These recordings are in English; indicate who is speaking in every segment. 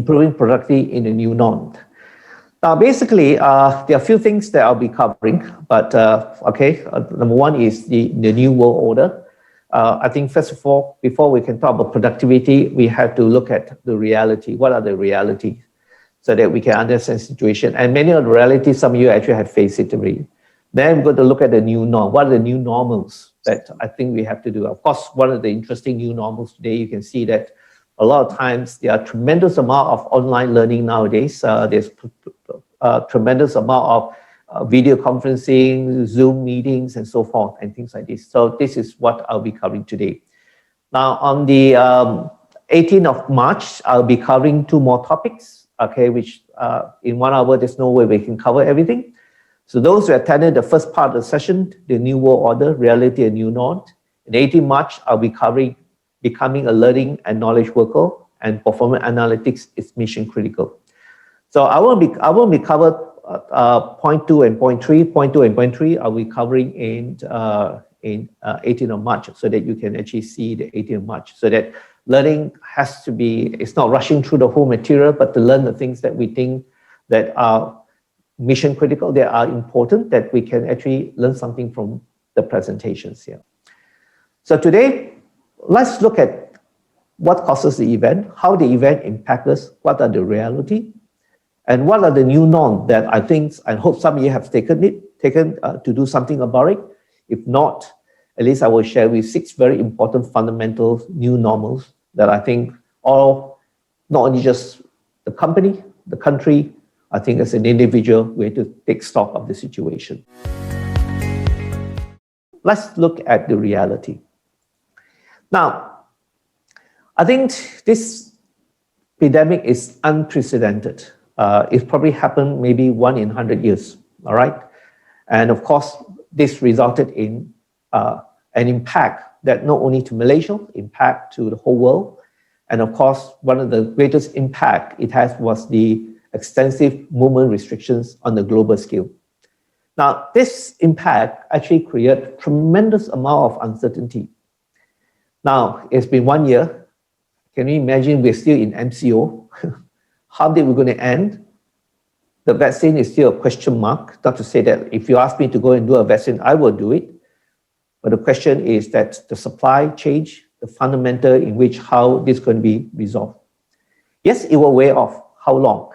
Speaker 1: improving productivity in the new norm. Now, basically, there are a few things that I'll be covering, but number one is the new world order. I think first of all, before we can talk about productivity, we have to look at the reality. What are the realities? So that we can understand the situation. And many of the realities, some of you actually have faced it already. Then we're going to look at the new norm. What are the new normals that I think we have to do? Of course, one of the interesting new normals today, you can see that a lot of times there are tremendous amount of online learning nowadays. There's a tremendous amount of video conferencing, Zoom meetings, and so forth, and things like this. So this is what I'll be covering today. Now, on the 18th of March, I'll be covering 2 more topics. Okay, which in 1 hour, there's no way we can cover everything. So those who attended the first part of the session, the New World Order, Reality and New Norm. In 18 March, I'll be covering Becoming a Learning and Knowledge Worker, and Performance Analytics is Mission Critical. So I won't be covered point 2 and point 3. Point 2 and point 3 I'll be covering in 18th of March, so that you can actually see the 18th of March, so that learning has to be, it's not rushing through the whole material, but to learn the things that we think that are mission critical, that are important, that we can actually learn something from the presentations here. So today, let's look at what causes the event, how the event impacts us, what are the reality, and what are the new norms that I think, I hope some of you have taken to do something about it. If not, at least I will share with 6 very important fundamental new normals that I think all, not only just the company, the country, I think as an individual, we have to take stock of the situation. Let's look at the reality. Now, I think this pandemic is unprecedented. It's probably happened maybe 1 in 100 years, all right? And of course, this resulted in an impact that not only to Malaysia, impact to the whole world. And of course, one of the greatest impact it has was the extensive movement restrictions on the global scale. Now, this impact actually created tremendous amount of uncertainty. Now, it's been 1 year. Can you imagine we're still in MCO? How are we going to end? The vaccine is still a question mark. Not to say that if you ask me to go and do a vaccine, I will do it. But the question is that the supply chain, the fundamental in which how this is going to be resolved. Yes, it will wear off. How long?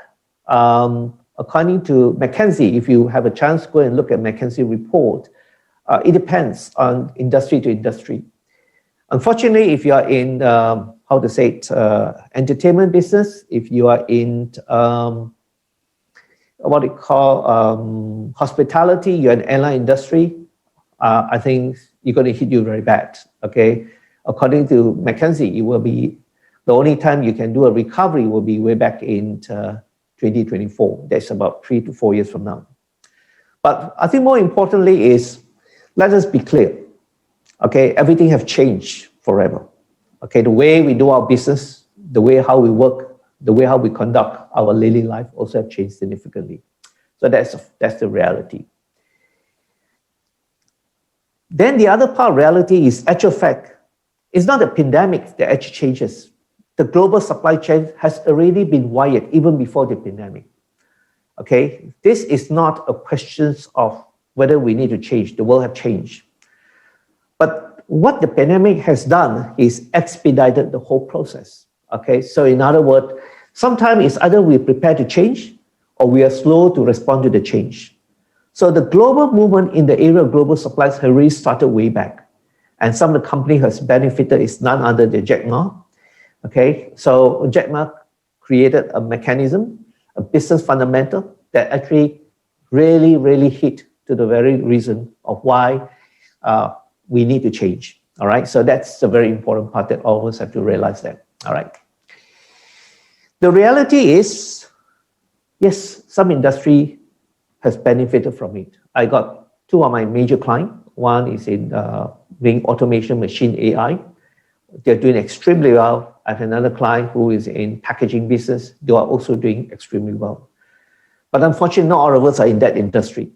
Speaker 1: According to McKinsey, if you have a chance, go and look at McKinsey report. It depends on industry to industry. Unfortunately, if you are in, entertainment business, if you are in what we call hospitality, you're in airline industry, I think you're going to hit you very bad, okay? According to McKinsey, it will be, the only time you can do a recovery will be way back in 2024. That's about 3 to 4 years from now. But I think more importantly is, let us be clear, okay? Everything has changed forever, okay? The way we do our business, the way how we work, the way how we conduct our daily life also have changed significantly. So that's the reality. Then the other part of reality is actual fact. It's not a pandemic that actually changes. The global supply chain has already been wired even before the pandemic. Okay, this is not a question of whether we need to change. The world has changed. But what the pandemic has done is expedited the whole process. Okay, so in other words, sometimes it's either we prepare to change or we are slow to respond to the change. So the global movement in the area of global supplies has already started way back. And some of the company has benefited is none other than Jack Ma. Okay, so Jack Ma created a mechanism, a business fundamental that actually really hit to the very reason of why we need to change. All right, so that's a very important part that all of us have to realize that. All right. The reality is, yes, some industry has benefited from it. I got 2 of my major clients. One is in doing automation machine AI. They're doing extremely well. I have another client who is in packaging business. They are also doing extremely well. But unfortunately, not all of us are in that industry.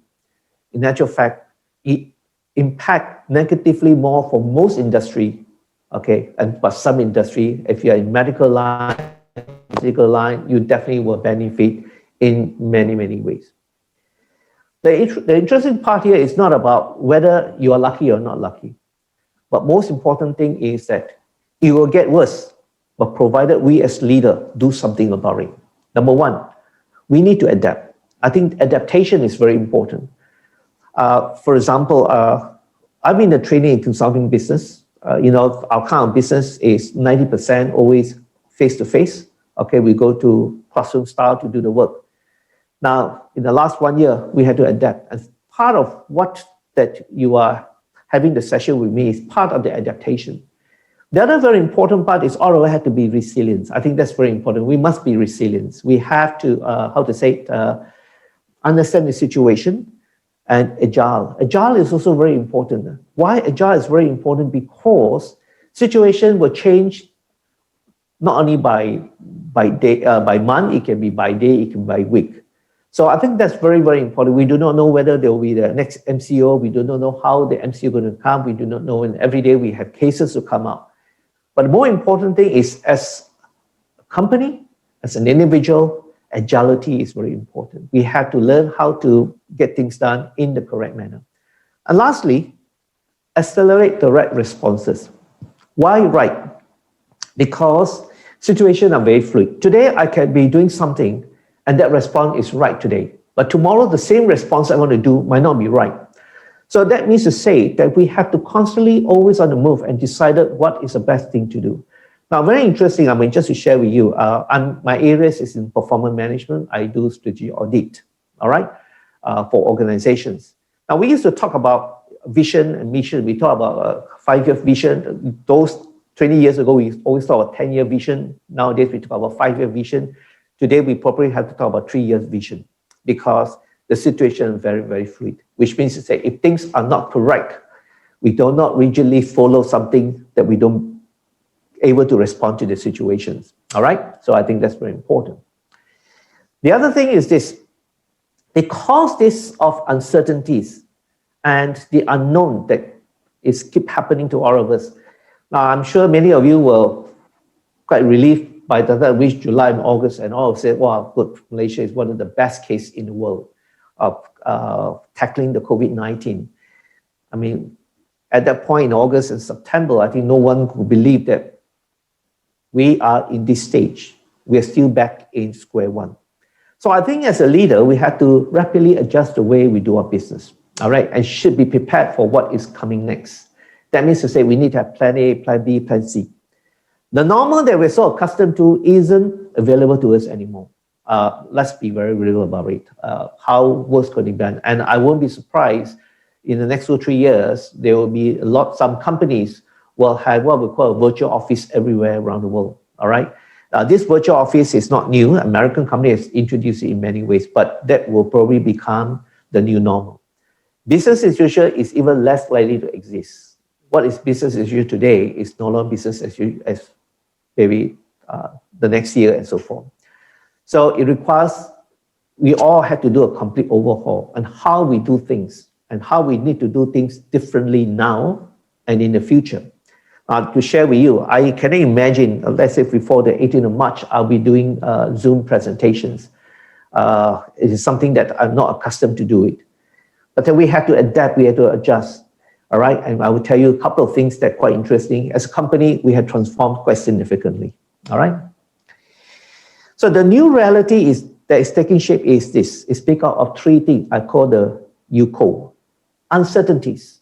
Speaker 1: In actual fact, it impacts negatively more for most industry, okay, but some industry, if you're in medical line, particular line, you definitely will benefit in many, many ways. The interesting part here is not about whether you are lucky or not lucky, but most important thing is that it will get worse, but provided we as leader do something about it. Number one, we need to adapt. I think adaptation is very important. For example, I'm in the training and consulting business. Our kind of business is 90% always face-to-face. Okay, we go to classroom style to do the work. Now, in the last 1 year, we had to adapt. And part of what that you are having the session with me is part of the adaptation. The other very important part is all of us have to be resilient. I think that's very important. We must be resilient. We have to, understand the situation and agile. Agile is also very important. Why agile is very important? Because situation will change not only by day, by month, it can be by day, it can be by week. So I think that's very, very important. We do not know whether there will be the next MCO. We do not know how the MCO is going to come. We do not know, and every day we have cases to come out. But the more important thing is, as a company, as an individual, agility is very important. We have to learn how to get things done in the correct manner. And lastly, accelerate the right responses. Why right? Because situations are very fluid. Today, I can be doing something and that response is right today. But tomorrow, the same response I want to do might not be right. So that means to say that we have to constantly always on the move and decide what is the best thing to do. Now, very interesting, just to share with you, my areas is in performance management. I do strategy audit, all right, for organizations. Now, we used to talk about vision and mission. We talk about a 5-year vision. Those 20 years ago, we always talk about 10-year vision. Nowadays, we talk about 5-year vision. Today, we probably have to talk about 3-year vision because the situation is very, very fluid, which means to say if things are not correct, we do not rigidly follow something that we don't able to respond to the situations, all right? So I think that's very important. The other thing is this, because this of uncertainties and the unknown that is keep happening to all of us. Now, I'm sure many of you will quite relieved by the time we reach July and August and all say, wow, good, Malaysia is one of the best cases in the world of tackling the COVID-19. I mean, at that point in August and September, I think no one could believe that we are in this stage. We are still back in square one. So I think as a leader, we have to rapidly adjust the way we do our business, all right? And should be prepared for what is coming next. That means to say we need to have plan A, plan B, plan C. The normal that we're so accustomed to isn't available to us anymore. Let's be very real about it. How was going to be done? And I won't be surprised in the next 2 or 3 years, there will be some companies will have what we call a virtual office everywhere around the world, all right? This virtual office is not new. American company has introduced it in many ways, but that will probably become the new normal. Business as usual is even less likely to exist. What is business as usual today is no longer business as usual as maybe the next year and so forth. So it requires, we all have to do a complete overhaul on how we do things and how we need to do things differently now and in the future. To share with you, I can imagine, let's say before the 18th of March, I'll be doing Zoom presentations. It is something that I'm not accustomed to do it. But then we have to adapt, we have to adjust, all right? And I will tell you a couple of things that are quite interesting. As a company, we have transformed quite significantly, all right? So the new reality that is taking shape is this. It's speak out of 3 things I call the UCO, uncertainties.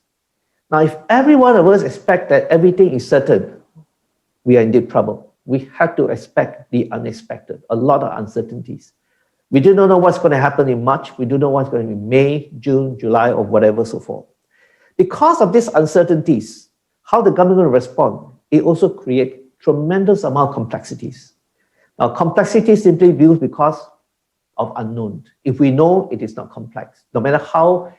Speaker 1: Now, if every one of us expect that everything is certain, we are in deep trouble. We have to expect the unexpected, a lot of uncertainties. We do not know what's going to happen in March. We do not know what's going to be May, June, July, or whatever, so forth. Because of these uncertainties, how the government will respond, it also creates tremendous amount of complexities. Now, complexity simply builds because of unknown. If we know, it is not complex. No matter how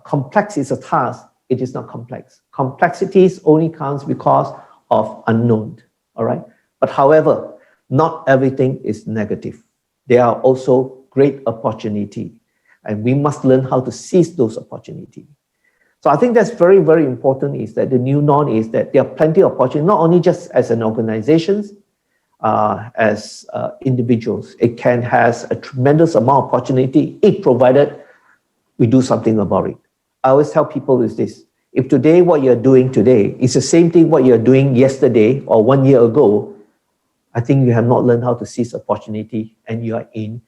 Speaker 1: complex is a task, it is not complex. Complexities only comes because of unknown, all right? But however, not everything is negative. There are also great opportunity, and we must learn how to seize those opportunities. So I think that's very, very important is that the new norm is that there are plenty of opportunities, not only just as an organization, as individuals. It can has a tremendous amount of opportunity if provided we do something about it. I always tell people is this: if today what you're doing today is the same thing what you're doing yesterday or 1 year ago, I think you have not learned how to seize opportunity, and you are in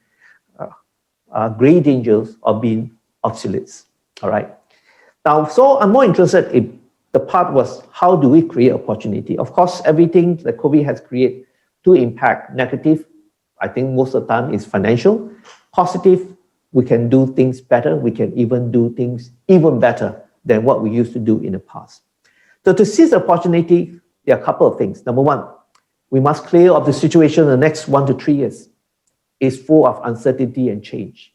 Speaker 1: great dangers of being obsolete. All right. Now, so I'm more interested in the part was how do we create opportunity? Of course, everything that COVID has created to impact negative, I think most of the time is financial. Positive, we can do things better. We can even do things even better than what we used to do in the past. So to seize the opportunity, there are a couple of things. Number one, we must clear up the situation in the next 1 to 3 years. It's full of uncertainty and change.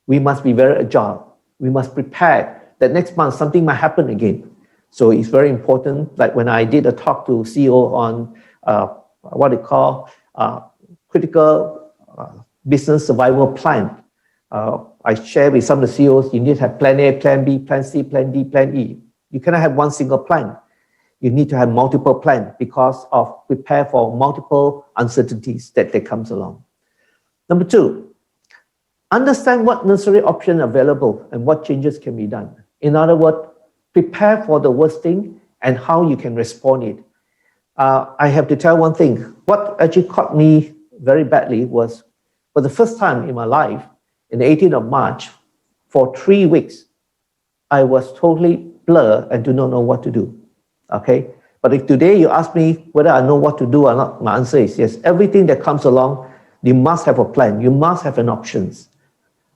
Speaker 1: We must be very agile. We must prepare that next month something might happen again. So it's very important. Like when I did a talk to CEO on what they call critical business survival plan, I share with some of the CEOs, you need to have plan A, plan B, plan C, plan D, plan E. You cannot have one single plan. You need to have multiple plans because of prepare for multiple uncertainties that comes along. Number two, understand what necessary options are available and what changes can be done. In other words, prepare for the worst thing and how you can respond it. I have to tell one thing. What actually caught me very badly was, for the first time in my life, in the 18th of March, for 3 weeks, I was totally blurred and do not know what to do. Okay? But if today you ask me whether I know what to do or not, my answer is yes. Everything that comes along, you must have a plan. You must have an options.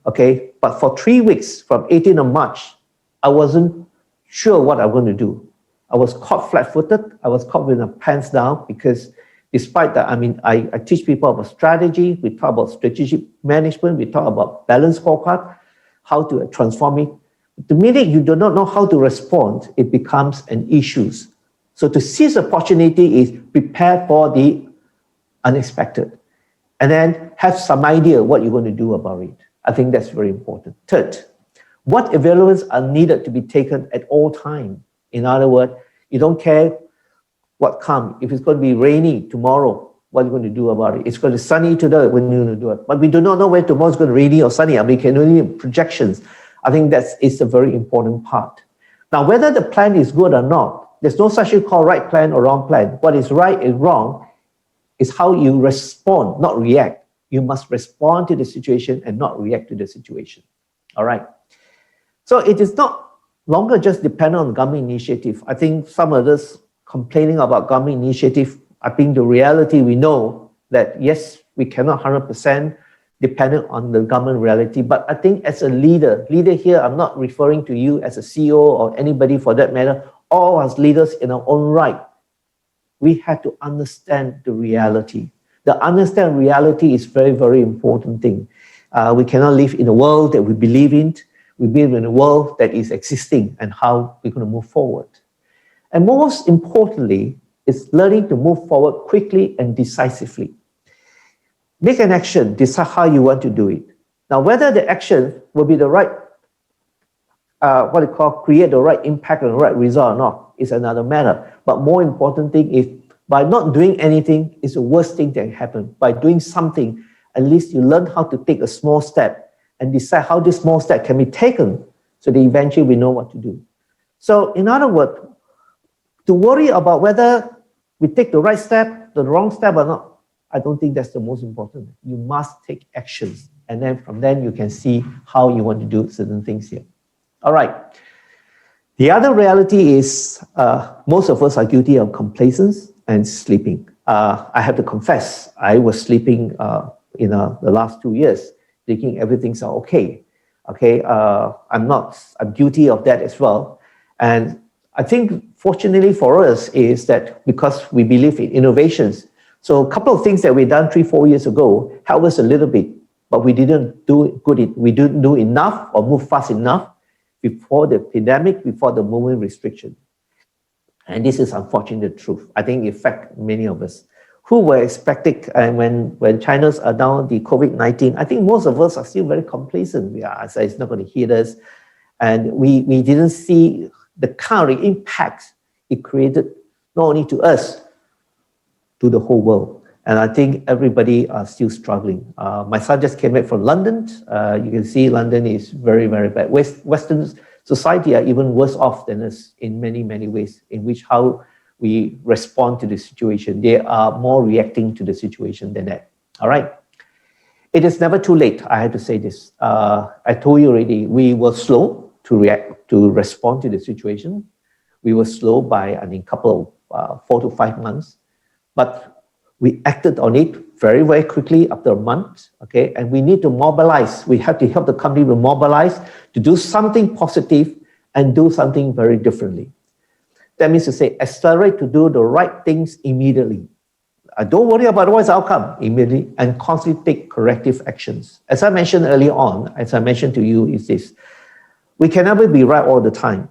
Speaker 1: Okay? But for 3 weeks, from 18th of March, I wasn't sure what I'm going to do. I was caught flat-footed. I was caught with my pants down because despite that, I teach people about strategy. We talk about strategic management. We talk about balanced scorecard, how to transform it. The minute you do not know how to respond, it becomes an issue. So to seize opportunity is prepare for the unexpected and then have some idea what you're going to do about it. I think that's very important. Third, what availabilities are needed to be taken at all times. In other words, you don't care what comes. If it's going to be rainy tomorrow, what are you going to do about it? It's going to be sunny today, when you're going to do it. But we do not know when tomorrow is going to be rainy or sunny. We can only projections. I think it's a very important part. Now, whether the plan is good or not, there's no such thing called right plan or wrong plan. What is right and wrong is how you respond, not react. You must respond to the situation and not react to the situation. All right. So it is not longer just dependent on government initiative. I think some of us complaining about government initiative, I think the reality we know that yes, we cannot 100% dependent on the government reality, but I think as a leader here, I'm not referring to you as a CEO or anybody for that matter, all as leaders in our own right, we have to understand the reality. The understand reality is very, very important thing. We cannot live in a world that we believe in. We live in a world that is existing and how we're going to move forward. And most importantly, is learning to move forward quickly and decisively. Make an action, decide how you want to do it. Now, whether the action will be the right, create the right impact and the right result or not, is another matter. But more important thing is, by not doing anything is the worst thing that can happen. By doing something, at least you learn how to take a small step and decide how this small step can be taken so that eventually we know what to do. So in other words, to worry about whether we take the right step, the wrong step or not, I don't think that's the most important. You must take actions. And then from then you can see how you want to do certain things here. All right. The other reality is most of us are guilty of complacence and sleeping. I have to confess, I was sleeping in the last 2 years, thinking everything's okay. Okay, I'm guilty of that as well. And I think fortunately for us is that because we believe in innovations, so a couple of things that we done 3-4 years ago helped us a little bit, but we didn't do good. We didn't do enough or move fast enough before the pandemic, before the movement restriction. And this is unfortunately the truth. I think it affects many of us who were expecting, and when China's down the COVID-19, I think most of us are still very complacent. We are, so it's not going to hit us. And we didn't see the kind of impact it created, not only to us, to the whole world. And I think everybody are still struggling. My son just came back from London. You can see London is very, very bad. Western society are even worse off than us in many, many ways, in which how we respond to the situation. They are more reacting to the situation than that. All right. It is never too late. I had to say this. I told you already, we were slow to respond to the situation. We were slow by, I think, couple of 4 to 5 months, but we acted on it very, very quickly after a month, okay? And we need to mobilize. We have to help the company to mobilize to do something positive and do something very differently. That means to say, accelerate to do the right things immediately. Don't worry about what's the outcome immediately, and constantly take corrective actions. As I mentioned earlier on, as I mentioned to you, is this: we can never be right all the time,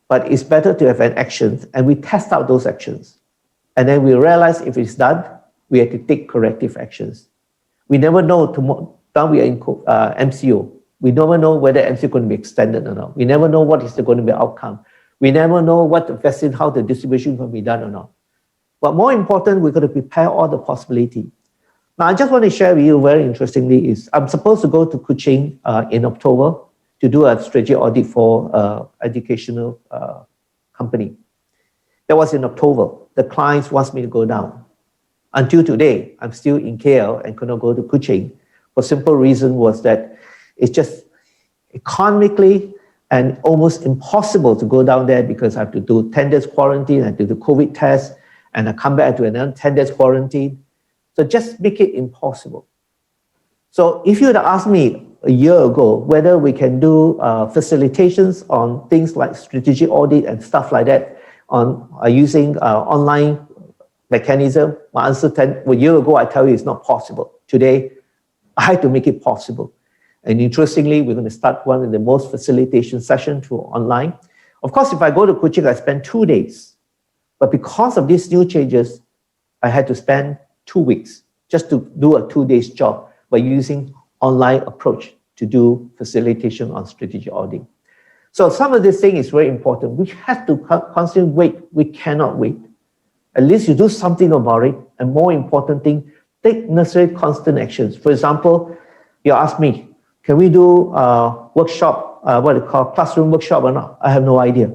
Speaker 1: but it's better to have an action, and we test out those actions. And then we realize if it's done, we have to take corrective actions. We never know tomorrow. Now we are in MCO. We never know whether MCO is going to be extended or not. We never know what is going to be the outcome. We never know what the vaccine, how the distribution is going to be done or not. But more important, we're going to prepare all the possibility. Now, I just want to share with you very interestingly is I'm supposed to go to Kuching in October to do a strategy audit for educational company. That was in October. The clients wants me to go down. Until today, I'm still in KL and could not go to Kuching. For simple reason was that it's just economically and almost impossible to go down there because I have to do 10 days quarantine, I have to do COVID test, and I come back to another 10 days quarantine. So just make it impossible. So if you had asked me a year ago whether we can do facilitations on things like strategic audit and stuff like that on using online mechanism, my answer a year ago, I tell you it's not possible. Today, I had to make it possible. And interestingly, we're going to start one of the most facilitation sessions through online. Of course, if I go to Kuching, I spend 2 days. But because of these new changes, I had to spend 2 weeks just to do a 2 days job by using online approach to do facilitation on strategic audit. So some of this thing is very important. We have to constantly wait. We cannot wait. At least you do something about it. And more important thing, take necessary constant actions. For example, you ask me, can we do workshop, what they call classroom workshop or not? I have no idea.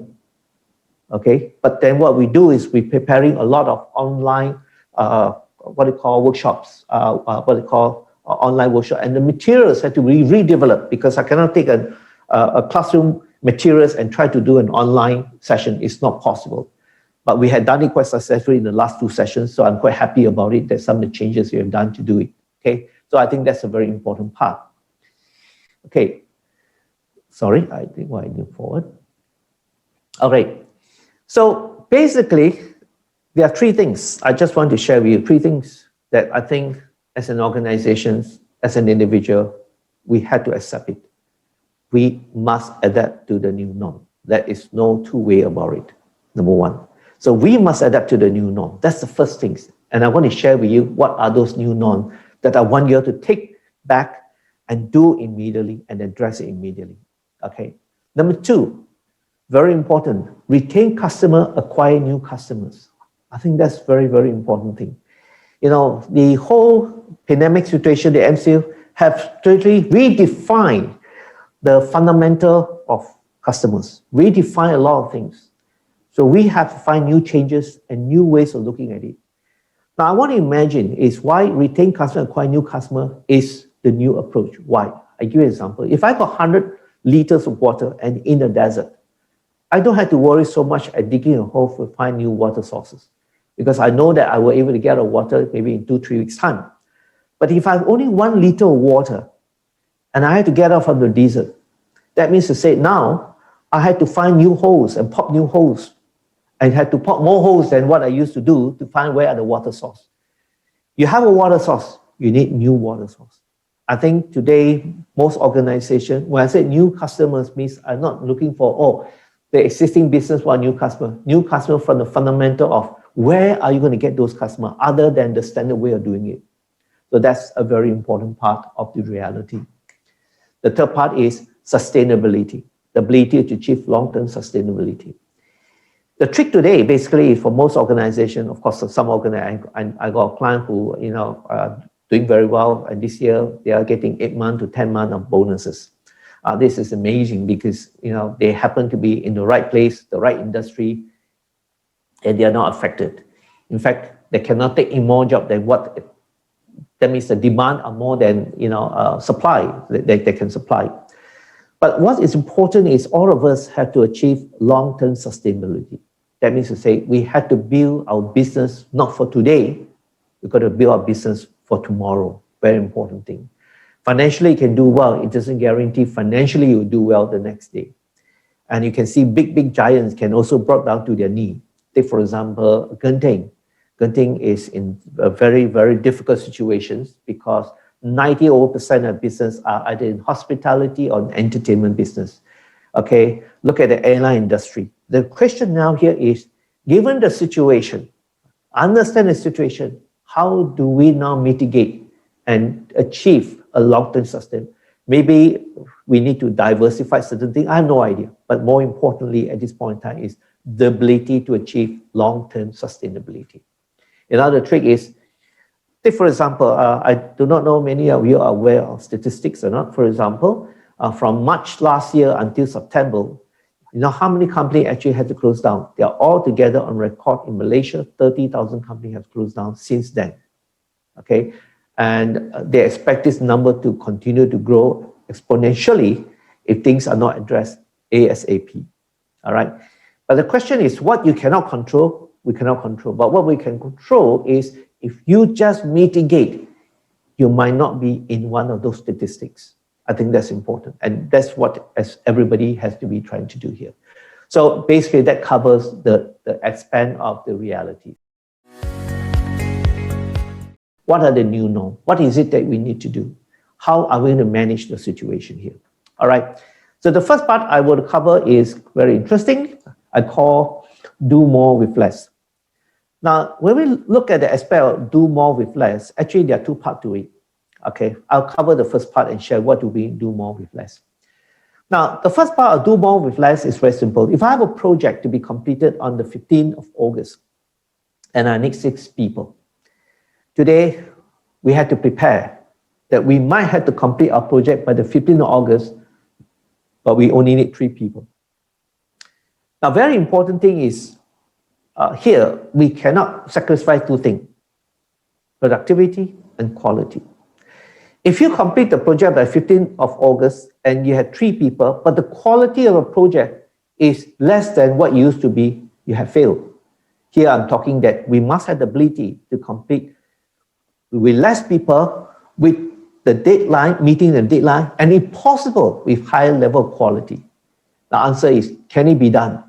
Speaker 1: Okay, but then what we do is we're preparing a lot of online, what they call workshops, what they call online workshop, and the materials have to be redeveloped because I cannot take a classroom materials and try to do an online session. It's not possible. But we had done it quite successfully in the last 2 sessions, so I'm quite happy about it. There's some of the changes we have done to do it. Okay, so I think that's a very important part. Okay, sorry, I think I move forward. All right. So basically, there are 3 things I just want to share with you, 3 things that I think as an organization, as an individual, we had to accept it. We must adapt to the new norm. There is no two way about it, number 1. So we must adapt to the new norm. That's the first thing. And I want to share with you what are those new norms that I want you to take back and do immediately and address it immediately. Okay. Number 2, very important, retain customer, acquire new customers. I think that's very, very important thing. You know, the whole pandemic situation, the MCO have totally redefined the fundamental of customers, redefine a lot of things. So we have to find new changes and new ways of looking at it. Now, I want to imagine is why retain customer, acquire new customer is the new approach. Why? I give you an example. If I got 100 liters of water and in the desert, I don't have to worry so much at digging a hole to find new water sources because I know that I will be able to get a water maybe in 2-3 weeks' time. But if I have only 1 liter of water and I had to get out from the desert, that means to say now I had to find new holes and pop new holes. I had to pop more holes than what I used to do to find where are the water source. You have a water source, you need new water source. I think today, most organizations, when I say new customers means I'm not looking for, the existing business for a new customer from the fundamental of where are you going to get those customers other than the standard way of doing it. So that's a very important part of the reality. The third part is sustainability, the ability to achieve long-term sustainability. The trick today, basically, for most organizations, of course, some organizations, I got a client who, doing very well, and this year they are getting 8 months to 10 months of bonuses. This is amazing because, they happen to be in the right place, the right industry, and they are not affected. In fact, they cannot take in more job than what, that means the demand are more than, supply, they can supply. But what is important is all of us have to achieve long-term sustainability. That means to say we have to build our business not for today, we've got to build our business for tomorrow. Very important thing. Financially, you can do well. It doesn't guarantee financially you'll do well the next day. And you can see big giants can also brought down to their knee. Take, for example, Genting. Genting is in a very difficult situations because 90% of business are either in hospitality or entertainment business. Okay, look at the airline industry. The question now here is, given the situation, understand the situation, how do we now mitigate and achieve a long-term sustain? Maybe we need to diversify certain things. I have no idea. But more importantly, at this point in time, is the ability to achieve long-term sustainability. Another trick is, take for example, I do not know many of you are aware of statistics or not. For example, from March last year until September, how many companies actually had to close down? They are all together on record in Malaysia. 30,000 companies have closed down since then. Okay, and they expect this number to continue to grow exponentially if things are not addressed ASAP. All right, but the question is, what you cannot control, we cannot control. But what we can control is, if you just mitigate, you might not be in one of those statistics. I think that's important. And that's what everybody has to be trying to do here. So basically that covers the expand of the reality. What are the new norms? What is it that we need to do? How are we going to manage the situation here? All right. So the first part I will cover is very interesting. I call do more with less. Now, when we look at the aspect of do more with less, actually there are two parts to it. Okay, I'll cover the first part and share what do we do more with less. Now, the first part of do more with less is very simple. If I have a project to be completed on the 15th of August, and I need 6 people, today we had to prepare that we might have to complete our project by the 15th of August, but we only need 3 people. Now, very important thing is, here, we cannot sacrifice 2 things, productivity and quality. If you complete the project by 15th of August and you had 3 people, but the quality of a project is less than what it used to be, you have failed. Here I'm talking that we must have the ability to complete with less people, with the deadline, meeting the deadline, and if possible, with higher level of quality. The answer is, can it be done?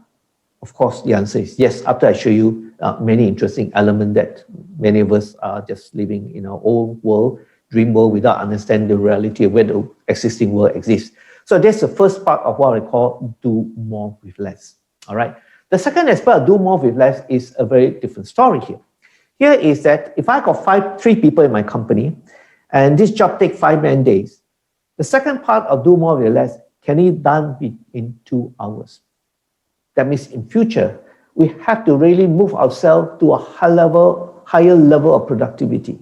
Speaker 1: Of course, the answer is yes, after I show you many interesting elements that many of us are just living in our own world, dream world, without understanding the reality of where the existing world exists. So that's the first part of what I call do more with less. All right. The second aspect of do more with less is a very different story here. Here is that if I got 3 people in my company, and this job takes 5 man days, the second part of do more with less, can it done in 2 hours? That means in future, we have to really move ourselves to a higher level of productivity.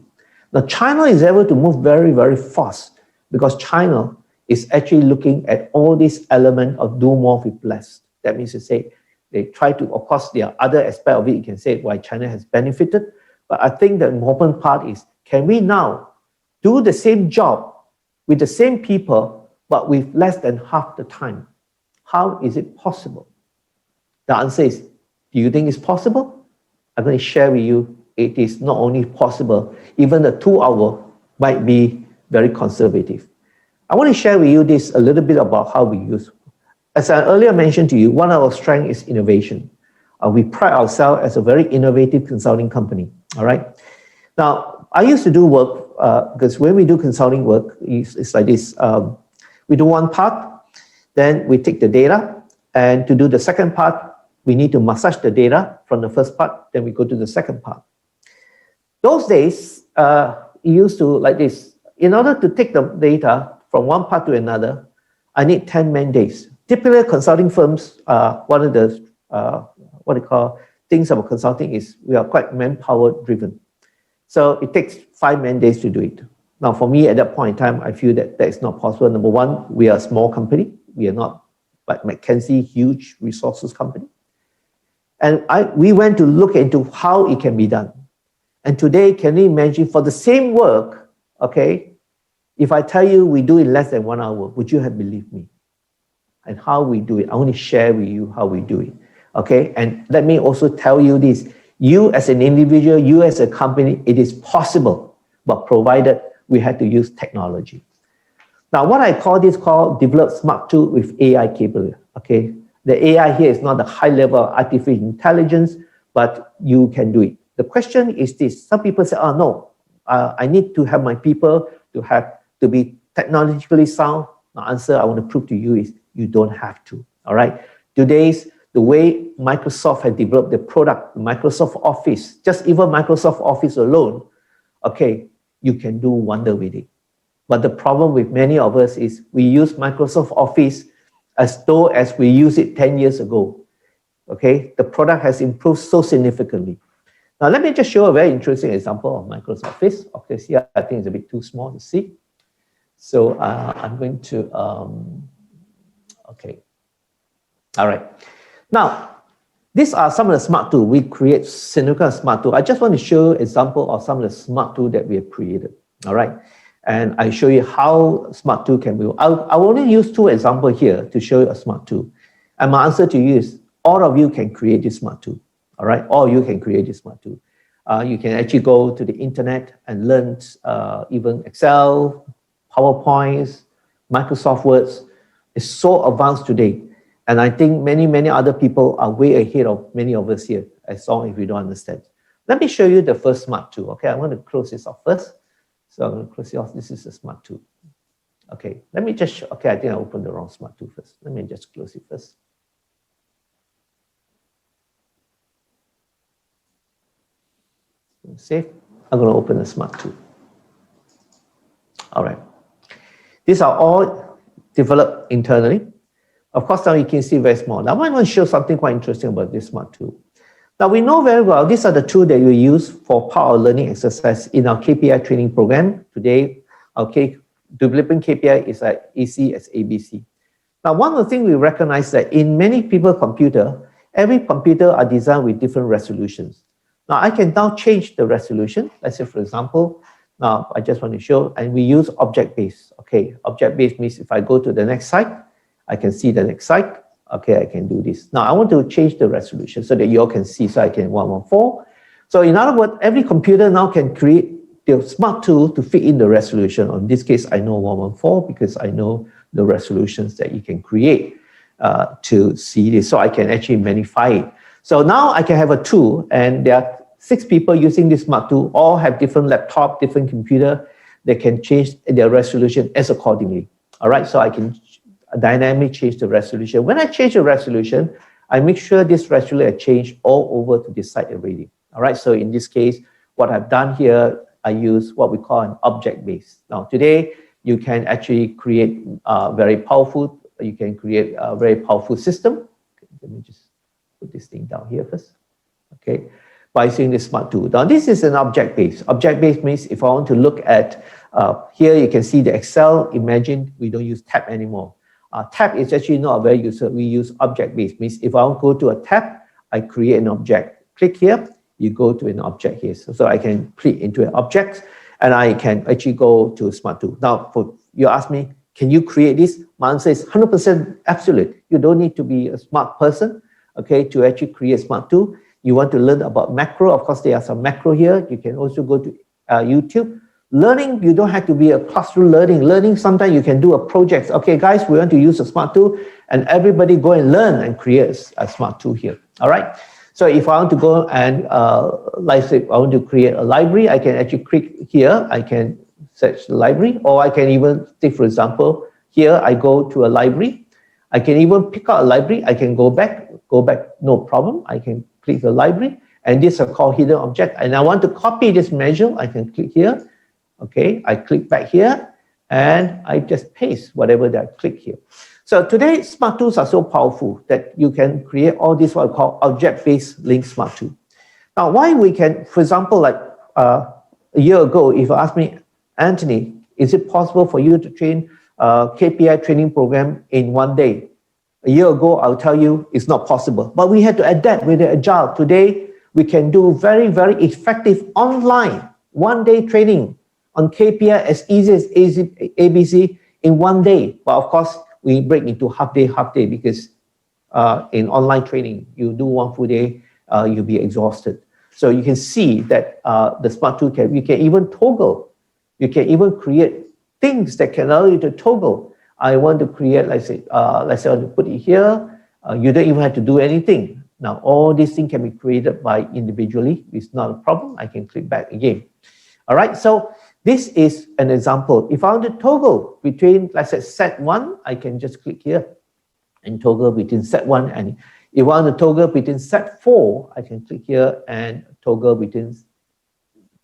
Speaker 1: Now, China is able to move very fast because China is actually looking at all these elements of do more with less. That means to say, they try to, of course, there are other aspects of it, you can say why China has benefited. But I think the important part is, can we now do the same job with the same people, but with less than half the time? How is it possible? The answer is, do you think it's possible? I'm going to share with you, it is not only possible, even the 2 hour might be very conservative. I want to share with you this a little bit about how we use. As I earlier mentioned to you, one of our strengths is innovation. We pride ourselves as a very innovative consulting company. All right. Now, I used to do work because when we do consulting work, it's like this. We do one part, then we take the data, and to do the second part, we need to massage the data from the first part, then we go to the second part. Those days, it used to like this. In order to take the data from one part to another, I need 10 man days. Typically, consulting firms, one of the what they call things about consulting is we are quite manpower driven. So it takes 5 man days to do it. Now, for me, at that point in time, I feel that is not possible. Number one, we are a small company. We are not like McKinsey, huge resources company. And we went to look into how it can be done. And today, can you imagine for the same work, okay, if I tell you we do it less than 1 hour, would you have believed me? And how we do it, I want to share with you how we do it, okay? And let me also tell you this, you as an individual, you as a company, it is possible, but provided we had to use technology. Now, what I call this develop smart tool with AI capability, okay? The AI here is not the high level of artificial intelligence, but you can do it. The question is this, some people say, oh no, I need to have my people to be technologically sound. The answer I want to prove to you is you don't have to, all right? The way Microsoft has developed the product, Microsoft Office, just even Microsoft Office alone, okay, you can do wonder with it. But the problem with many of us is we use Microsoft Office as though as we used it 10 years ago, okay? The product has improved so significantly. Now, let me just show a very interesting example of Microsoft Office. Okay, here I think it's a bit too small to see. So I'm going to, okay. All right. Now, these are some of the smart tools. We create significant smart tools. I just want to show an example of some of the smart tools that we have created. All right. And I show you how smart tool can be. I'll only use 2 examples here to show you a smart tool. And my answer to you is all of you can create this smart tool. All right. All of you can create this smart tool. You can actually go to the internet and learn even Excel, PowerPoints, Microsoft Words. It's so advanced today. And I think many other people are way ahead of many of us here, as long as we don't understand. Let me show you the first smart tool. Okay, I want to close this off first. So I'm going to close it off. This is a smart tool. Okay, let me just show. Okay, I think I opened the wrong smart tool first. Let me just close it first. Save. I'm going to open the smart tool. All right. These are all developed internally. Of course, now you can see very small. Now, I want to show something quite interesting about this smart tool. Now, we know very well these are the tools that we use for part of learning exercise in our KPI training program. Today, our developing KPI is as easy as ABC. Now, one of the things we recognize that in many people's computer, every computer are designed with different resolutions. Now, I can now change the resolution. Let's say, for example, now I just want to show, and we use object-based. Okay, object-based means if I go to the next slide, I can see the next slide. Okay, I can do this. Now, I want to change the resolution so that you all can see. So I can 114. So in other words, every computer now can create the smart tool to fit in the resolution. In this case, I know 114 because I know the resolutions that you can create to see this. So I can actually magnify it. So now I can have a tool, and there are 6 people using this smart tool, all have different laptop, different computer. They can change their resolution as accordingly. All right, so I can dynamically change the resolution. When I change the resolution, I make sure this resolution change all over to this side already. All right, so in this case, what I've done here, I use what we call an object-based. Now, today, you can actually create very powerful system. Okay, let me just put this thing down here first. Okay, by using this smart tool. Now, this is an object-based. Object-based means if I want to look at, here you can see the Excel. Imagine we don't use tab anymore. Tab is actually not a very useful. We use object-based. Means if I want to go to a tab, I create an object. Click here, you go to an object here. So I can click into an object, and I can actually go to a smart tool. Now, you ask me, can you create this? My answer is 100% absolute. You don't need to be a smart person, okay, to actually create a smart tool. You want to learn about macro. Of course, there are some macro here. You can also go to YouTube. Learning, you don't have to be a classroom learning. Learning, sometimes you can do a project. Okay, guys, we want to use a smart tool, and everybody go and learn and create a smart tool here. All right. So if I want to go and, like say, I want to create a library, I can actually click here. I can search the library, or I can even take, for example, here I go to a library. I can even pick out a library. I can go back, no problem. I can click the library, and these are called hidden object. And I want to copy this measure. I can click here. Okay, I click back here, and I just paste whatever that I click here. So today, smart tools are so powerful that you can create all this what I call object-based link smart tool. Now, why we can, for example, like a year ago, if you ask me, Anthony, is it possible for you to train a KPI training program in 1 day? A year ago, I'll tell you it's not possible. But we had to adapt with the agile. Today, we can do very, very effective online 1 day training on KPI as easy as ABC in 1 day. But of course, we break into half day because in online training, you do 1 full day, you'll be exhausted. So you can see that the smart tool you can even toggle. You can even create things that can allow you to toggle. I want to create, let's say I want to put it here. You don't even have to do anything. Now, all these things can be created by individually. It's not a problem. I can click back again. All right, so this is an example. If I want to toggle between, let's say, set 1, I can just click here and toggle between set 1 and if I want to toggle between set 4, I can click here and toggle between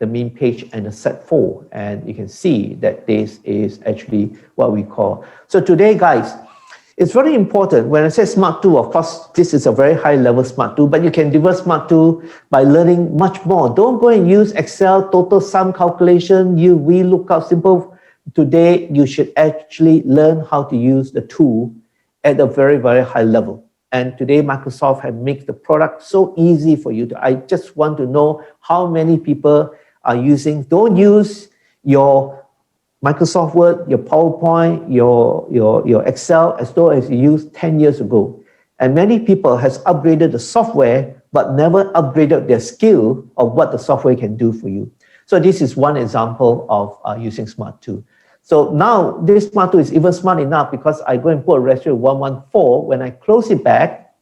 Speaker 1: the main page and the set 4. And you can see that this is actually what we call. So today, guys, it's very important. When I say smart tool, of course, this is a very high level smart tool, but you can develop smart tool by learning much more. Don't go and use Excel, total sum calculation, VLOOKUP, simple. Today, you should actually learn how to use the tool at a very, very high level. And today, Microsoft has made the product so easy for you. I just want to know how many people are using. Don't use your Microsoft Word, your PowerPoint, your Excel as though as you used 10 years ago. And many people has upgraded the software, but never upgraded their skill of what the software can do for you. So this is one example of using smart tool. So now this smart tool is even smart enough because I go and put a residual 114. When I close it back,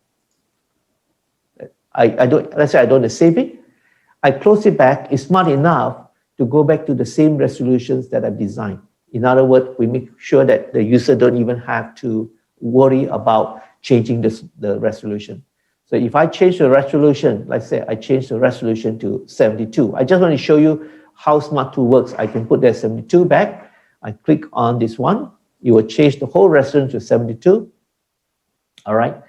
Speaker 1: let's say I don't save it. I close it back, it's smart enough to go back to the same resolutions that I've designed. In other words, we make sure that the user don't even have to worry about changing the resolution. So if I change the resolution, let's say I change the resolution to 72. I just want to show you how smart tool works. I can put that 72 back. I click on this one. It will change the whole resolution to 72. All right.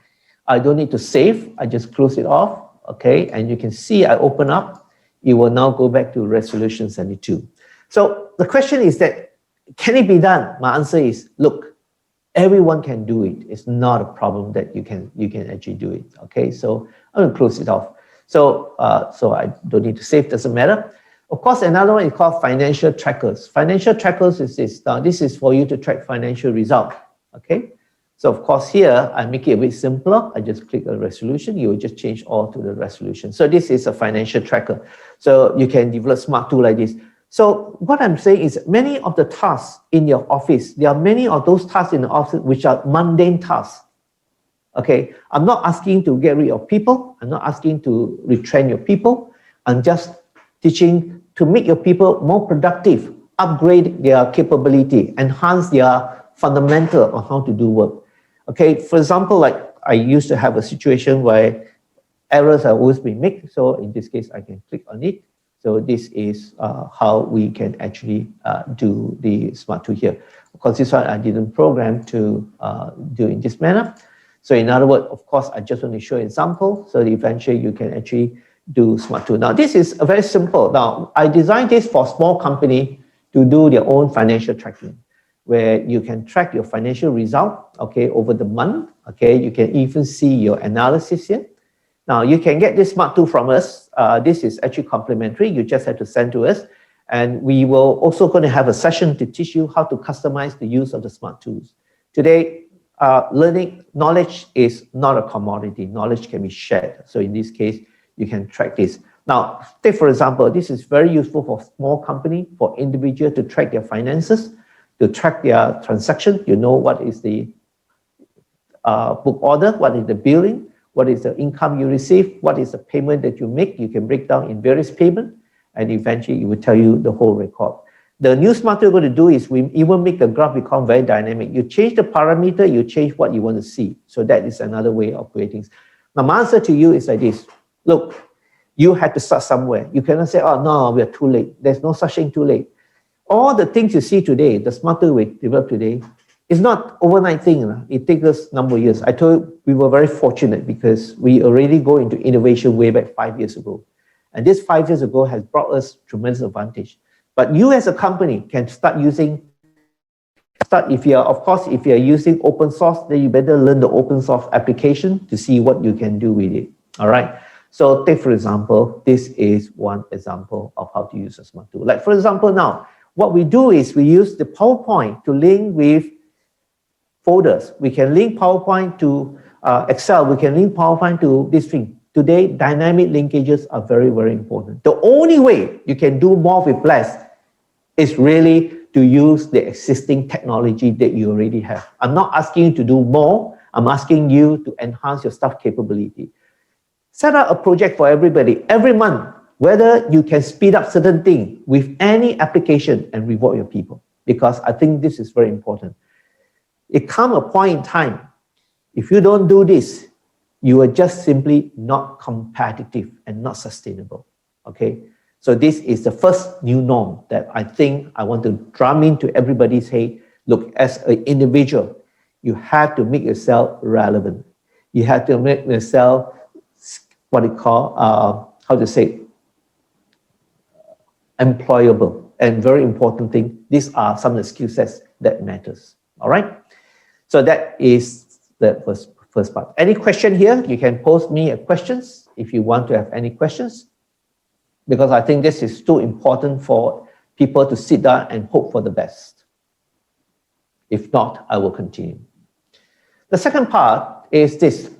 Speaker 1: I don't need to save. I just close it off. Okay. And you can see I open up. It will now go back to resolution 72. So the question is that, can it be done? My answer is, look, everyone can do it. It's not a problem that you can actually do it. Okay. So I'm going to close it off. So I don't need to save. Doesn't matter. Of course, another one is called financial trackers. Financial trackers is this. Now, this is for you to track financial result. Okay. So, of course, here, I make it a bit simpler. I just click a resolution. You will just change all to the resolution. So this is a financial tracker. So you can develop smart tool like this. So what I'm saying is many of the tasks in your office, there are many of those tasks in the office which are mundane tasks. Okay. I'm not asking to get rid of people. I'm not asking to retrain your people. I'm just teaching to make your people more productive, upgrade their capability, enhance their fundamental on how to do work. Okay, for example, like I used to have a situation where errors are always being made. So in this case, I can click on it. So this is how we can actually do the smart tool here. Of course, this one I didn't program to do in this manner. So in other words, of course, I just want to show an example. So eventually you can actually do smart tool. Now, this is very simple. Now, I designed this for small company to do their own financial tracking, where you can track your financial result, okay, over the month, okay? You can even see your analysis here. Now, you can get this smart tool from us. This is actually complimentary. You just have to send to us. And we will also going to have a session to teach you how to customize the use of the smart tools. Today, knowledge is not a commodity. Knowledge can be shared. So in this case, you can track this. Now, take for example, this is very useful for small company, for individual to track their finances, to track their transaction. You know what is the book order, what is the billing, what is the income you receive, what is the payment that you make. You can break down in various payments, and eventually it will tell you the whole record. The new smart tool we're going to do is we even make the graph become very dynamic. You change the parameter, you change what you want to see. So that is another way of creating. Now, my answer to you is like this. Look, you had to start somewhere. You cannot say, oh, no, we are too late. There's no such thing too late. All the things you see today, the smarter we develop today, it's not overnight thing. It takes us a number of years. I told you we were very fortunate because we already go into innovation way back 5 years ago. And this 5 years ago has brought us tremendous advantage. But you as a company can start using, if you're using open source, then you better learn the open source application to see what you can do with it. All right. So take, for example, this is one example of how to use a smart tool. Like, for example, now, what we do is we use the PowerPoint to link with folders. We can link PowerPoint to Excel. We can link PowerPoint to this thing. Today, dynamic linkages are very, very important. The only way you can do more with less is really to use the existing technology that you already have. I'm not asking you to do more. I'm asking you to enhance your staff capability. Set up a project for everybody every month, whether you can speed up certain things with any application and reward your people. Because I think this is very important. It comes a point in time, if you don't do this, you are just simply not competitive and not sustainable, okay? So this is the first new norm that I think I want to drum into everybody's head. Look, as an individual, you have to make yourself relevant. You have to make yourself what you call, employable. And very important thing, these are some of the skill sets that matters, all right? So that is the first part. Any question here? You can post me a questions if you want to have any questions, because I think this is too important for people to sit down and hope for the best. If not, I will continue. The second part is this.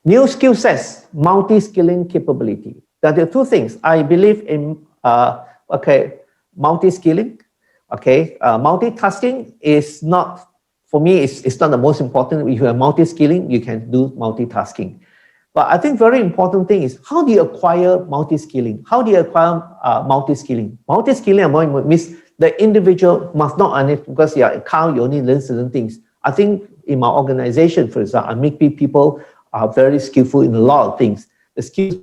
Speaker 1: New skill sets, multi-skilling capability. There are two things. I believe in, multi-skilling. Multitasking is not, for me, it's not the most important. If you are multi-skilling, you can do multitasking. But I think very important thing is, how do you acquire multi-skilling? How do you acquire multi-skilling? Multi-skilling means the individual must not only, because you are account, you only learn certain things. I think in my organization, for example, I make people are very skillful in a lot of things. The skills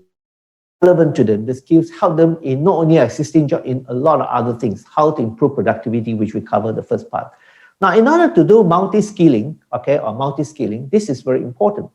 Speaker 1: relevant to them, the skills help them in not only existing job, in a lot of other things, how to improve productivity, which we cover the first part. Now, in order to do multi-skilling, or multi-skilling, this is very important.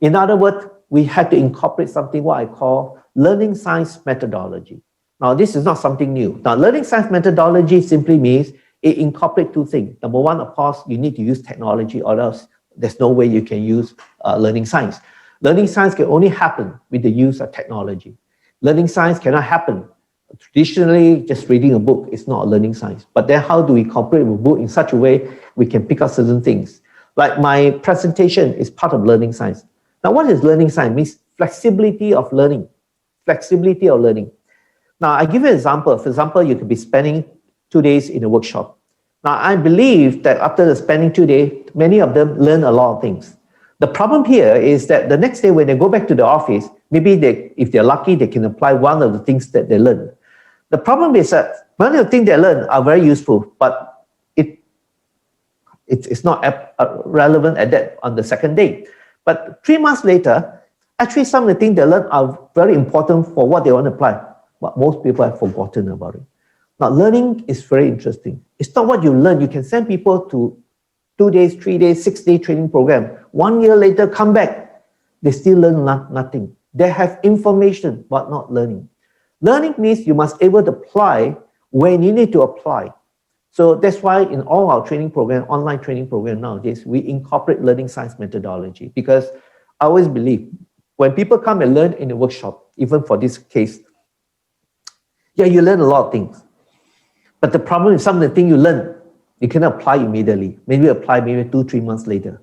Speaker 1: In other words, we had to incorporate something what I call learning science methodology. Now, this is not something new. Now, learning science methodology simply means it incorporates two things. Number one, of course, you need to use technology, or else there's no way you can use learning science. Learning science can only happen with the use of technology. Learning science cannot happen traditionally just reading a book. Is not a learning science. But then how do we incorporate a book in such a way we can pick up certain things? Like my presentation is part of learning science. Now, what is learning science? It means flexibility of learning. Flexibility of learning. Now, I give you an example. For example, you could be spending 2 days in a workshop. Now, I believe that after the spending 2 days, many of them learn a lot of things. The problem here is that the next day when they go back to the office, maybe if they're lucky, they can apply one of the things that they learned. The problem is that many of the things they learn are very useful, but it's not relevant on the second day. But 3 months later, actually some of the things they learn are very important for what they want to apply, but most people have forgotten about it. Now, learning is very interesting. It's not what you learn. You can send people to 2 days, 3 days, 6-day training program. 1 year later, come back. They still learn nothing. They have information, but not learning. Learning means you must be able to apply when you need to apply. So that's why in all our training program, online training program nowadays, we incorporate learning science methodology, because I always believe when people come and learn in a workshop, even for this case, yeah, you learn a lot of things. But the problem is some of the things you learn, you cannot apply immediately. Maybe apply 2-3 months later.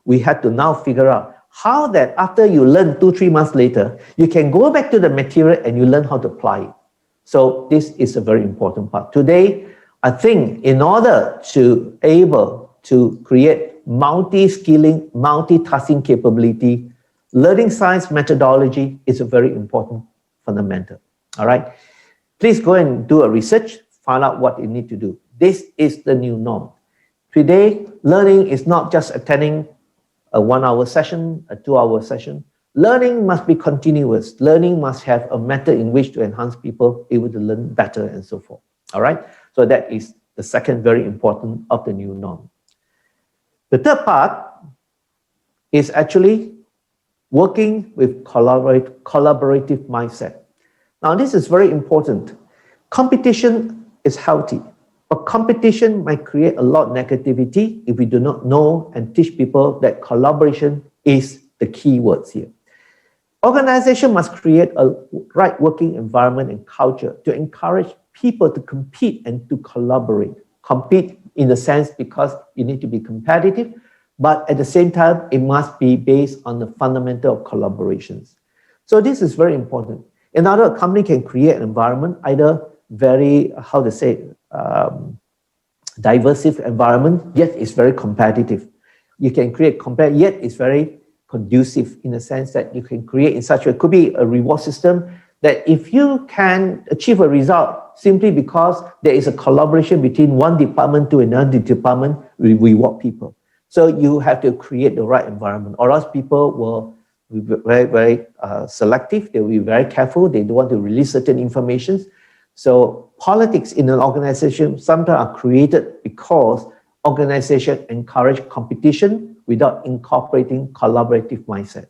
Speaker 1: We had to now figure out how that after you learn 2-3 months later, you can go back to the material and you learn how to apply it. So this is a very important part. Today, I think in order to able to create multi-skilling, multitasking capability, learning science methodology is a very important fundamental. All right. Please go and do a research, find out what you need to do. This is the new norm. Today, learning is not just attending a 1-hour session, a 2-hour session. Learning must be continuous. Learning must have a method in which to enhance people able to learn better and so forth. All right. So that is the second very important of the new norm. The third part is actually working with collaborative mindset. Now, this is very important. Competition is healthy, but competition might create a lot of negativity if we do not know and teach people that collaboration is the key words here. Organization must create a right working environment and culture to encourage people to compete and to collaborate. Compete in the sense because you need to be competitive, but at the same time, it must be based on the fundamental of collaborations. So this is very important. Another company can create an environment, either very, how to say, diverse environment, yet it's very competitive. You can create yet it's very conducive in the sense that you can create in such a, it could be a reward system that if you can achieve a result simply because there is a collaboration between one department to another department, we reward people. So you have to create the right environment, or else people will be very selective. They will be very careful. They don't want to release certain information. So politics in an organization sometimes are created because organizations encourage competition without incorporating collaborative mindset.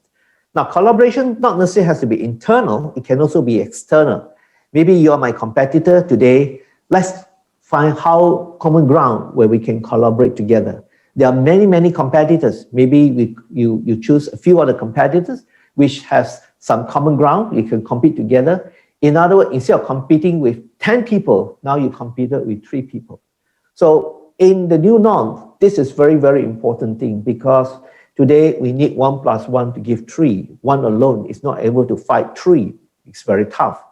Speaker 1: Now, collaboration not necessarily has to be internal. It can also be external. Maybe you're my competitor today. Let's find how common ground where we can collaborate together. There are many, many competitors. Maybe you choose a few other competitors which has some common ground. You can compete together. In other words, instead of competing with 10 people, now you competed with 3 people. So in the new norm, this is very, very important thing because today we need 1 + 1 to give 3. One alone is not able to fight 3. It's very tough.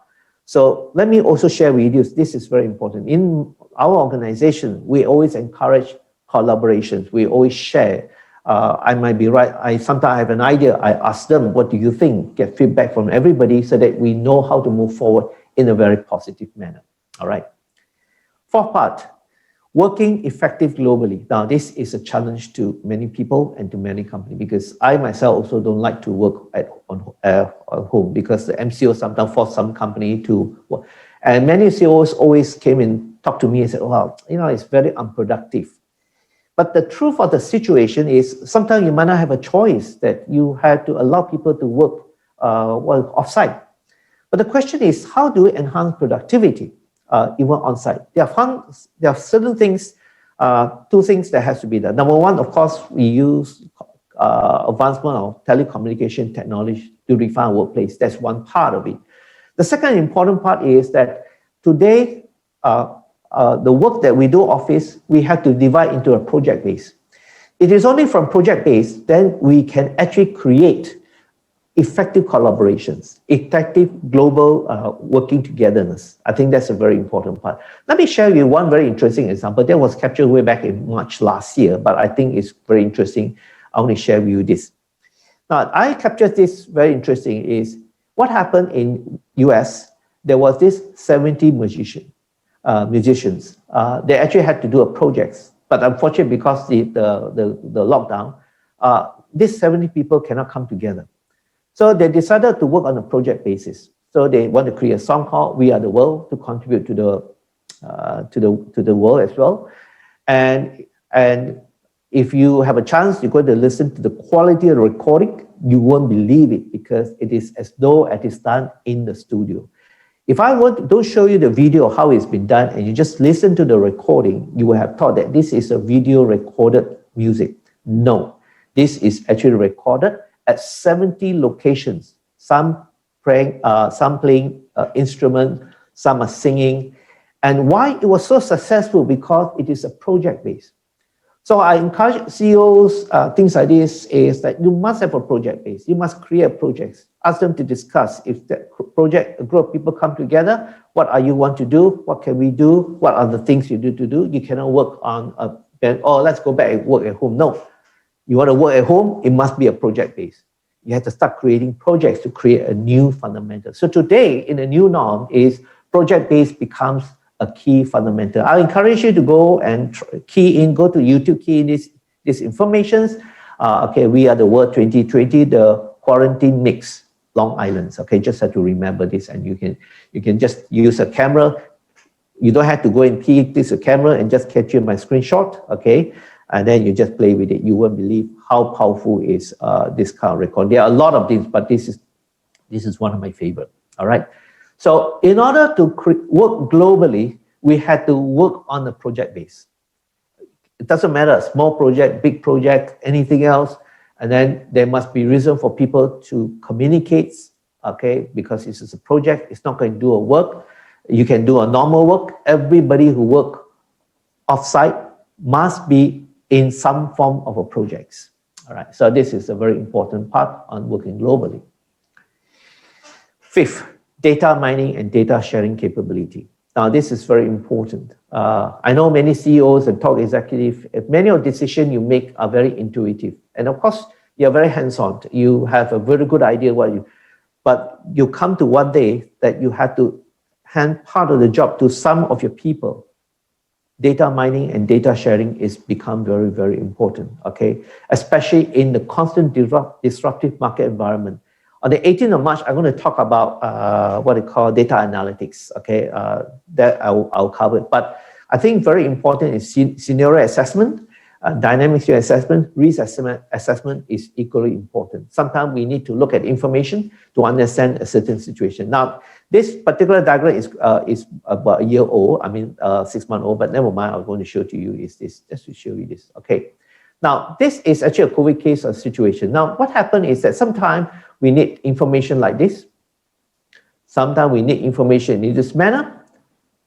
Speaker 1: So let me also share with you, this is very important. In our organization, we always encourage collaborations. We always share. I might be right. Sometimes I have an idea. I ask them, what do you think? Get feedback from everybody so that we know how to move forward in a very positive manner. All right. Fourth part, working effective globally. Now, this is a challenge to many people and to many companies because I myself also don't like to work on home because the MCO sometimes force some company to work. And many CEOs always came and talked to me and said, well, it's very unproductive. But the truth of the situation is sometimes you might not have a choice that you have to allow people to work off-site. But the question is, how do we enhance productivity even on-site? There are certain things, 2 things that has to be done. Number one, of course, we use advancement of telecommunication technology to refine our workplace. That's one part of it. The second important part is that today, the work that we do office, we have to divide into a project base. It is only from project base, then we can actually create effective collaborations, effective global working togetherness. I think that's a very important part. Let me share with you one very interesting example that was captured way back in March last year, but I think it's very interesting. I want to share with you this. Now, I captured this very interesting is what happened in US. There was this 70 musicians. They actually had to do a project, but unfortunately, because the lockdown, these 70 people cannot come together. So they decided to work on a project basis. So they want to create a song called "We Are the World" to contribute to the world as well. And if you have a chance, you're going to listen to the quality of the recording. You won't believe it because it is as though it is done in the studio. If I don't show you the video of how it's been done and you just listen to the recording, you will have thought that this is a video recorded music. No, this is actually recorded at 70 locations. Some playing instruments, some are singing. And why it was so successful? Because it is a project base. So I encourage CEOs, things like this is that you must have a project base. You must create projects. Ask them to discuss if that project, a group of people come together, what are you want to do? What can we do? What are the things you do to do? You cannot work on let's go back and work at home. No, you want to work at home, it must be a project base. You have to start creating projects to create a new fundamental. So today in the new norm is project base becomes a key fundamental. I encourage you to go and go to YouTube, key in this information. We are the world 2020, the quarantine mix, Long Island. Okay, just have to remember this, and you can just use a camera, You don't have to go and peek this camera and just capture my screenshot, okay? And then you just play with it. You won't believe how powerful is this kind of record. There are a lot of things, but this is one of my favorite, all right? So in order to work globally, we had to work on a project base. It doesn't matter, small project, big project, anything else. And then there must be reason for people to communicate, okay? Because this is a project, it's not going to do a work. You can do a normal work. Everybody who work off-site must be in some form of a project. All right, so this is a very important part on working globally. Fifth, data mining and data sharing capability. Now, this is very important. I know many CEOs and top executives, many of the decisions you make are very intuitive. And of course, you're very hands-on. You have a very good idea but you come to one day that you have to hand part of the job to some of your people. Data mining and data sharing is become very, very important, okay? Especially in the constant disruptive market environment. On the 18th of March, I'm going to talk about what we call data analytics, okay? That I'll cover. But I think very important is scenario assessment, dynamic scenario assessment, risk assessment is equally important. Sometimes we need to look at information to understand a certain situation. Now, this particular diagram is about a year old, 6 months old, but never mind, I'm going to show to you is this, just to show you this, okay? Now, this is actually a COVID case or situation. Now, what happened is that sometimes we need information like this. Sometimes we need information in this manner.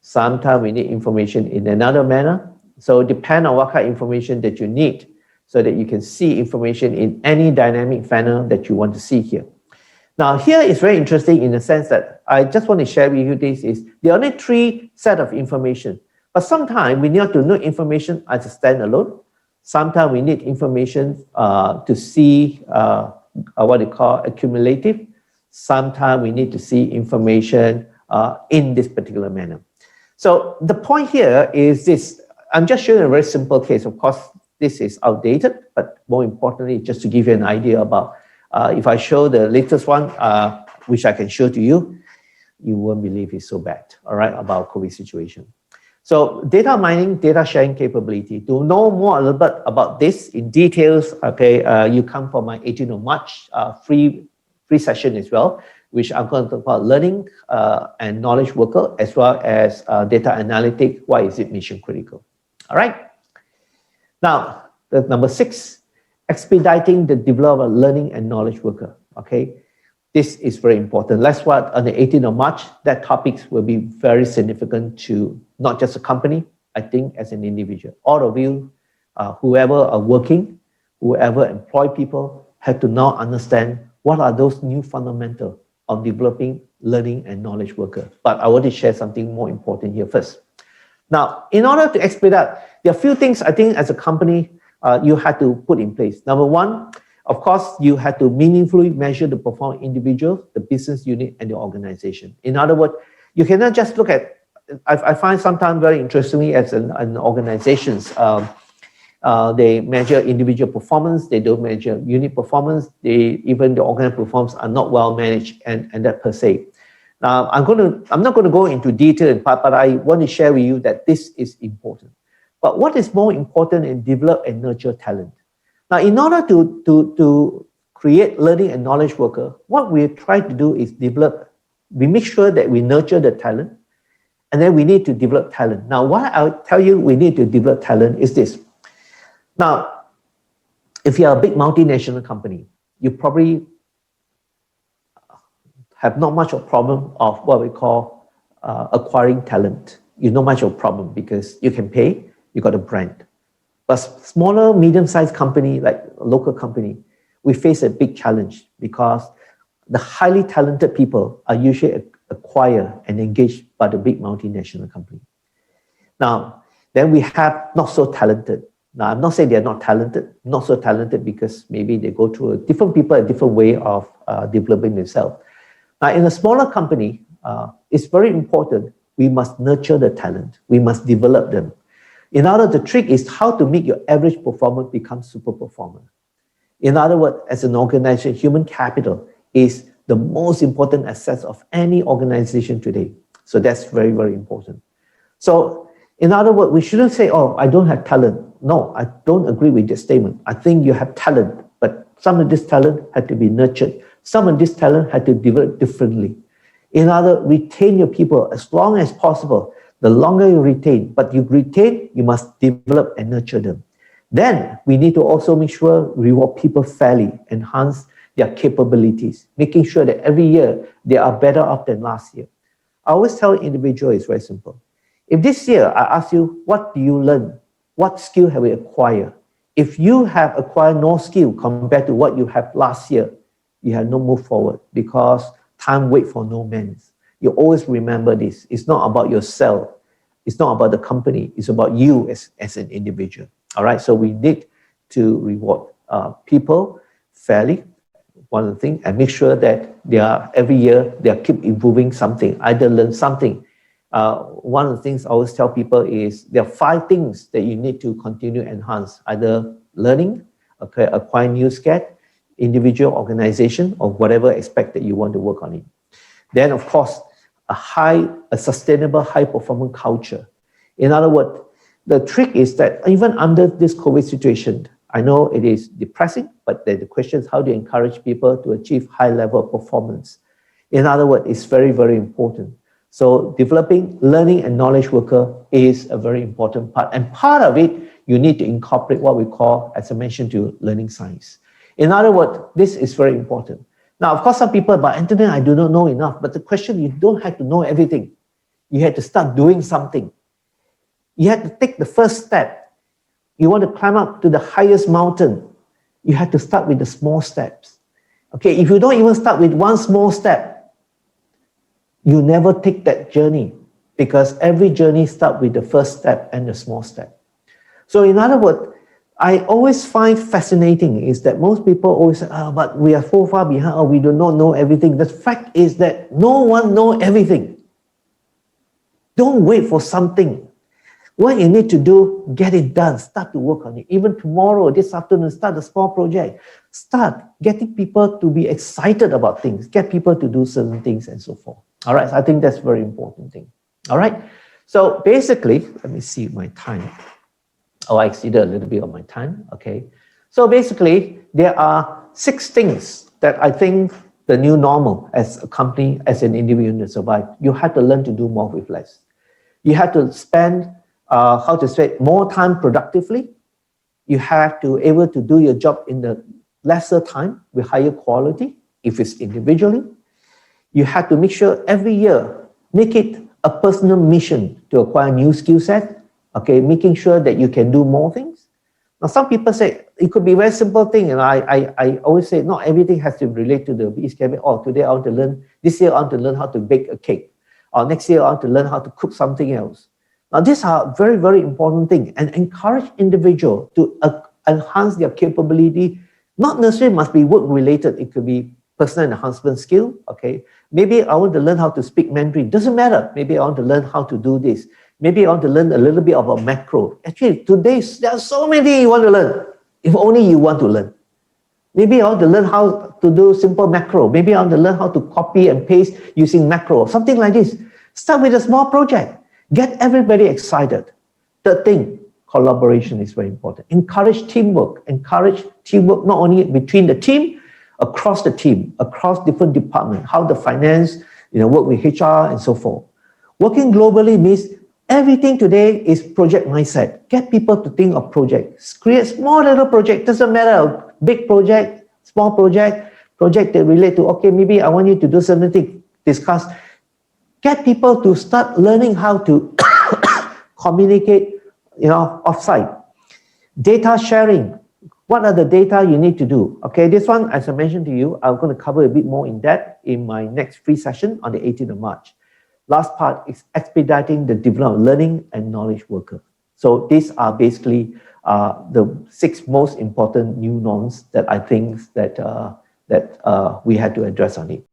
Speaker 1: Sometimes we need information in another manner. So depend on what kind of information that you need so that you can see information in any dynamic manner that you want to see here. Now, here is very interesting in the sense that I just want to share with you this is there are only 3 sets of information, but sometimes we need to know information as a standalone. Sometimes we need information to see what they call accumulative. Sometimes we need to see information in this particular manner. So the point here is this. I'm just showing a very simple case. Of course, this is outdated, but more importantly, just to give you an idea about if I show the latest one, which I can show to you, you won't believe it's so bad, all right, about COVID situation. So data mining, data sharing capability. To know more a little bit about this in details, okay, you come for my 18th of March free session as well, which I'm going to talk about learning and knowledge worker, as well as data analytics. Why is it mission critical? All right. Now, the number 6, expediting the development of learning and knowledge worker. Okay, this is very important. That's what on the 18th of March, that topics will be very significant to not just a company, I think as an individual. All of you, whoever are working, whoever employ people, have to now understand what are those new fundamentals of developing learning and knowledge worker. But I want to share something more important here first. Now, in order to expedite, there are a few things I think as a company you had to put in place. Number 1, of course, you had to meaningfully measure the performance of individual, the business unit, and the organization. In other words, you cannot just look at, I find sometimes very interestingly as an organizations, they measure individual performance, they don't measure unit performance, even the organizational performance are not well managed and that per se. Now, I'm not going to go into detail, but I want to share with you that this is important. But what is more important is develop and nurture talent. Now, in order to create learning and knowledge worker, what we try to do is we make sure that we nurture the talent, and then we need to develop talent. Now, what I'll tell you we need to develop talent is this. Now, if you're a big multinational company, you probably have not much of a problem of what we call acquiring talent. You not much of a problem because you can pay, you got a brand. But smaller, medium-sized company, like a local company, we face a big challenge because the highly talented people are usually acquired and engaged by the big multinational company. Now, then we have not so talented. Now, I'm not saying they're not so talented because maybe they go through a different way of developing themselves. Now, in a smaller company, it's very important. We must nurture the talent. We must develop them. In order, the trick is how to make your average performer become super performer. In other words, as an organization, human capital is the most important asset of any organization today. So that's very, very important. So in other words, we shouldn't say, oh, I don't have talent. No, I don't agree with this statement. I think you have talent, but some of this talent had to be nurtured. Some of this talent had to develop differently. In other, retain your people as long as possible. The longer you retain, but you retain, you must develop and nurture them. Then we need to also make sure reward people fairly, enhance their capabilities, making sure that every year they are better off than last year. I always tell individuals it's very simple. If this year I ask you, what do you learn? What skill have you acquired? If you have acquired no skill compared to what you have last year, you have no move forward because time wait for no man. You always remember this. It's not about yourself. It's not about the company. It's about you as an individual. All right. So we need to reward people fairly. One of the things, and make sure that they are every year they are keep improving something, either learn something. One of the things I always tell people is there are 5 things that you need to continue to enhance: either learning, okay, acquire new skill, individual, organization, or whatever aspect that you want to work on it. Then, of course, a sustainable, high-performance culture. In other words, the trick is that even under this COVID situation, I know it is depressing, but the question is how do you encourage people to achieve high level of performance? In other words, it's very, very important. So developing learning and knowledge worker is a very important part. And part of it, you need to incorporate what we call, as I mentioned to you, learning science. In other words, this is very important. Now, of course, some people, but Anthony, I do not know enough. But the question, you don't have to know everything. You have to start doing something. You have to take the first step. You want to climb up to the highest mountain, you have to start with the small steps. Okay, if you don't even start with one small step, you never take that journey because every journey starts with the first step and the small step. So in other words, I always find fascinating is that most people always say, but we are so far behind, or we do not know everything. The fact is that no one knows everything. Don't wait for something. What you need to do, get it done. Start to work on it. Even tomorrow, this afternoon, start a small project. Start getting people to be excited about things. Get people to do certain things and so forth. All right, so I think that's a very important thing. All right, so basically, let me see my time. Oh, I exceeded a little bit of my time. Okay, so basically, there are 6 things that I think the new normal as a company, as an individual to survive. You have to learn to do more with less. You have to spend more time productively. You have to able to do your job in the lesser time with higher quality if it's individually. You have to make sure every year, make it a personal mission to acquire new skill set, okay, making sure that you can do more things. Now, some people say it could be a very simple thing, and I always say not everything has to relate to the East Cabin. Oh, today I want to learn, this year I want to learn how to bake a cake, or next year I want to learn how to cook something else. Now, these are very, very important things, and encourage individuals to enhance their capability. Not necessarily must be work related. It could be personal enhancement skill. Okay, maybe I want to learn how to speak Mandarin. Doesn't matter. Maybe I want to learn how to do this. Maybe I want to learn a little bit of a macro. Actually, today there are so many you want to learn. If only you want to learn. Maybe I want to learn how to do simple macro. Maybe I want to learn how to copy and paste using macro. Something like this. Start with a small project. Get everybody excited. Third thing, collaboration is very important. Encourage teamwork. Encourage teamwork not only between the team, across the team, across different departments, how the finance, work with HR and so forth. Working globally means everything today is project mindset. Get people to think of projects. Create small little project. Doesn't matter, big project, small project that relate to, okay, maybe I want you to do something, discuss. Get people to start learning how to communicate, offsite. Data sharing. What are the data you need to do? Okay, this one, as I mentioned to you, I'm going to cover a bit more in depth in my next free session on the 18th of March. Last part is expediting the development of learning and knowledge worker. So these are basically the 6 most important new norms that I think that we had to address on it.